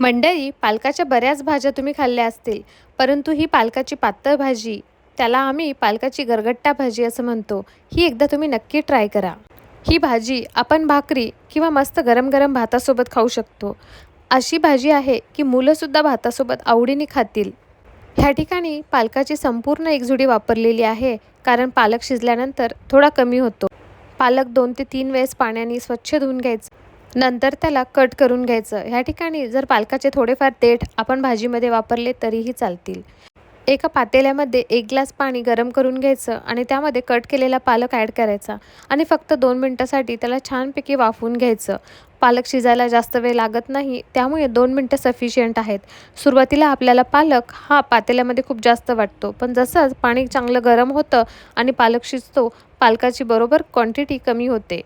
मंडळी, पालकाच्या बऱ्याच भाज्या तुम्ही खाल्ल्या असतील, परंतु ही पालकाची पातळ भाजी, त्याला आम्ही पालकाची गरगट्टा भाजी असं म्हणतो. ही एकदा तुम्ही नक्की ट्राय करा. ही भाजी आपण भाकरी किंवा मस्त गरम-गरम भातासोबत खाऊ शकतो. अशी भाजी आहे, की मुलंसुद्धा भातासोबत आवडीने खातील. ह्या ठिकाणी पालकाची संपूर्ण एकजुडी वापरलेली आहे, कारण पालक शिजल्यानंतर थोडा कमी होतो. पालक 2 ते 3 वेळेस पाण्याने स्वच्छ धुवून घ्यायचं. नंतर त्याला कट करून घ्यायचं. ह्या ठिकाणी जर पालकाचे थोडेफार देठ आपण भाजीमध्ये वापरले तरीही चालतील. एका पातेल्यामध्ये 1 ग्लास पाणी गरम करून घ्यायचं आणि त्यामध्ये कट केलेला पालक ॲड करायचा आणि फक्त 2 मिनिटासाठी त्याला छानपैकी वाफवून घ्यायचं. पालक शिजायला जास्त वेळ लागत नाही, त्यामुळे 2 मिनिटं सफिशियंट आहेत. सुरुवातीला आपल्याला पालक हा पातेल्यामध्ये खूप जास्त वाटतो, पण जसंच पाणी चांगलं गरम होतं आणि पालक शिजतो, पालकाची बरोबर क्वांटिटी कमी होते.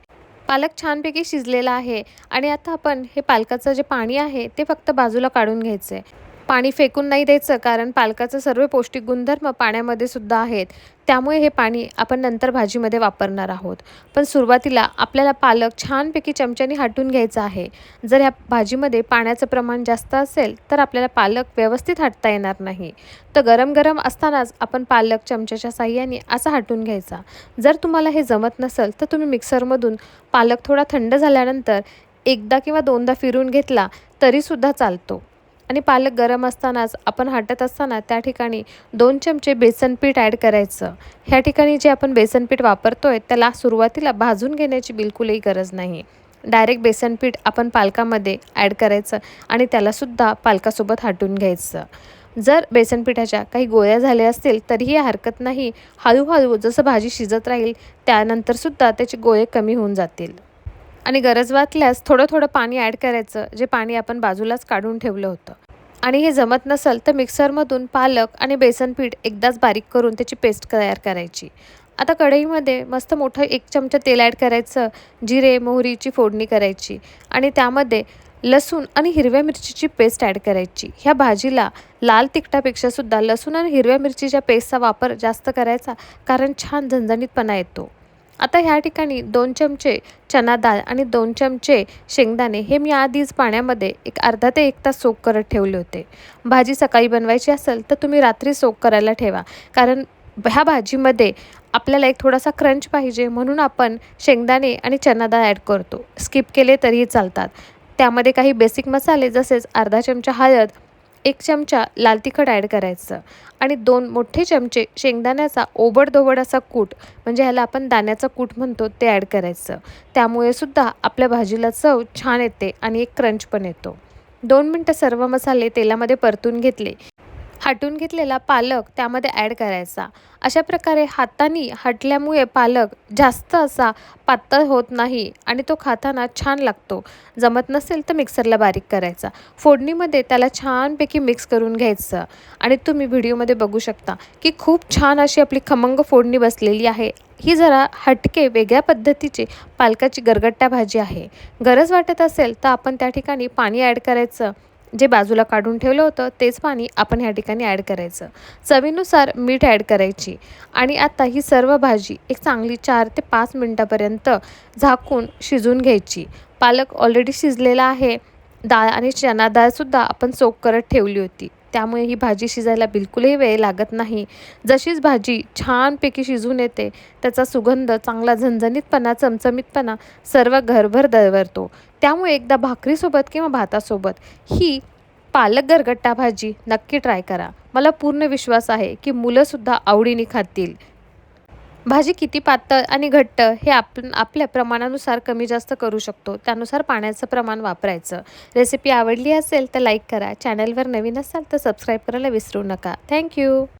पालक छानपैकी शिजलेला आहे आणि आता आपण हे पालकाचं जे पाणी आहे ते फक्त बाजूला काढून घ्यायचं आहे. पाणी फेकून नाही द्यायचं, कारण पालकाचे सर्व पौष्टिक गुणधर्म पाण्यामध्ये सुद्धा आहेत. त्यामुळे हे पाणी आपण नंतर भाजीमध्ये वापरणार आहोत. पण सुरुवातीला आपल्याला पालक छानपैकी चमच्याने हटून घ्यायचा आहे. जर ह्या भाजीमध्ये पाण्याचं प्रमाण जास्त असेल तर आपल्याला पालक व्यवस्थित हटता येणार नाही. तर गरम-गरम असतानाच आपण पालक चमच्याच्या साहाय्याने असा हटून घ्यायचा. जर तुम्हाला हे जमत नसेल तर तुम्ही मिक्सरमधून पालक थोडा थंड झाल्यानंतर एकदा किंवा दोनदा फिरून घेतला तरीसुद्धा चालतो. आणि पालक गरम असतानाच आपण हटत असताना त्या ठिकाणी 2 चमचे बेसन पीठ ॲड करायचं. ह्या ठिकाणी जे आपण बेसन पीठ वापरतोय त्याला सुरुवातीला भाजून घेण्याची बिलकुलही गरज नाही. डायरेक्ट बेसन पीठ आपण पालकामध्ये ॲड करायचं आणि त्यालासुद्धा पालकासोबत हटून घ्यायचं. जर बेसन पिठाच्या काही गोळ्या झाल्या असतील तरीही हरकत नाही. हळूहळू जसं भाजी शिजत राहील त्यानंतरसुद्धा त्याचे गोळे कमी होऊन जातील. आणि गरज वाटल्यास थोडं थोडं पाणी ॲड करायचं, जे पाणी आपण बाजूलाच काढून ठेवलं होतं. आणि हे जमत नसेल तर मिक्सरमधून पालक आणि बेसन पीठ एकदाच बारीक करून त्याची पेस्ट तयार करायची. आता कढईमध्ये मस्त मोठं 1 चमचा तेल ॲड करायचं. जिरे मोहरीची फोडणी करायची आणि त्यामध्ये लसूण आणि हिरव्या मिरचीची पेस्ट ॲड करायची. ह्या भाजीला लाल तिखटापेक्षासुद्धा लसूण आणि हिरव्या मिरचीच्या पेस्टचा वापर जास्त करायचा, कारण छान झणझणीतपणा येतो. आता ह्या ठिकाणी 2 चमचे चना डाळ आणि 2 चमचे शेंगदाणे हे मी आधीच पाण्यामध्ये एक अर्धा ते 1 तास सोक करत ठेवले होते. भाजी सकाळी बनवायची असेल तर तुम्ही रात्री सोक करायला ठेवा, कारण ह्या भाजीमध्ये आपल्याला एक थोडासा क्रंच पाहिजे, म्हणून आपण शेंगदाणे आणि चना डाळ ॲड करतो. स्किप केले तरीही चालतात. त्यामध्ये काही बेसिक मसाले जसेच अर्धा चमचा हळद, 1 चमचा लाल तिखट ॲड करायचं आणि 2 मोठे चमचे शेंगदाण्याचा ओबडधोबड असा कूट, म्हणजे ह्याला आपण दाण्याचा कूट म्हणतो, ते ॲड करायचं. त्यामुळे सुद्धा आपल्या भाजीला चव छान येते आणि एक क्रंच पण येतो. 2 मिनटं सर्व मसाले तेलामध्ये परतून घेतले. हटून घेतलेला पालक त्यामध्ये ॲड करायचा. अशा प्रकारे हाताने हटल्यामुळे पालक जास्त असा पातळ होत नाही आणि तो खाताना छान लागतो. जमत नसेल तर मिक्सरला बारीक करायचा. फोडणीमध्ये त्याला छानपैकी मिक्स करून घ्यायचं आणि तुम्ही व्हिडिओमध्ये बघू शकता की खूप छान अशी आपली खमंग फोडणी बसलेली आहे. ही जरा हटके वेगळ्या पद्धतीची पालकाची गरगट्टा भाजी आहे. गरज वाटत असेल तर आपण त्या ठिकाणी पाणी ॲड करायचं. जे बाजूला काढून ठेवलं होतं तेच पाणी आपण ह्या ठिकाणी ॲड करायचं. चवीनुसार मीठ ॲड करायची आणि आता ही सर्व भाजी एक चांगली 4 ते 5 मिनटापर्यंत झाकून शिजून घ्यायची. पालक ऑलरेडी शिजलेला आहे. डाळ आणि चना डाळसुद्धा आपण सोक करत ठेवली होती, त्यामुळे ही भाजी शिजायला बिलकुलही वेळ लागत नाही. जशीच भाजी छानपैकी शिजून येते, त्याचा सुगंध, चांगला झणझणीतपणा, चमचमीतपणा सर्व घरभर दरवळतो. त्यामुळे एकदा भाकरीसोबत किंवा भातासोबत ही पालक गरगट्टा भाजी नक्की ट्राय करा. मला पूर्ण विश्वास आहे की मुलंसुद्धा आवडीने खातील. भाजी किती पातळ आणि घट्ट हे आपण आपल्या प्रमाणानुसार कमी जास्त करू शकतो. त्यानुसार पाण्याचं प्रमाण वापरायचं. रेसिपी आवडली असेल तर लाईक करा. चॅनलवर नवीन असाल तर सबस्क्राईब करायला विसरू नका. थँक्यू.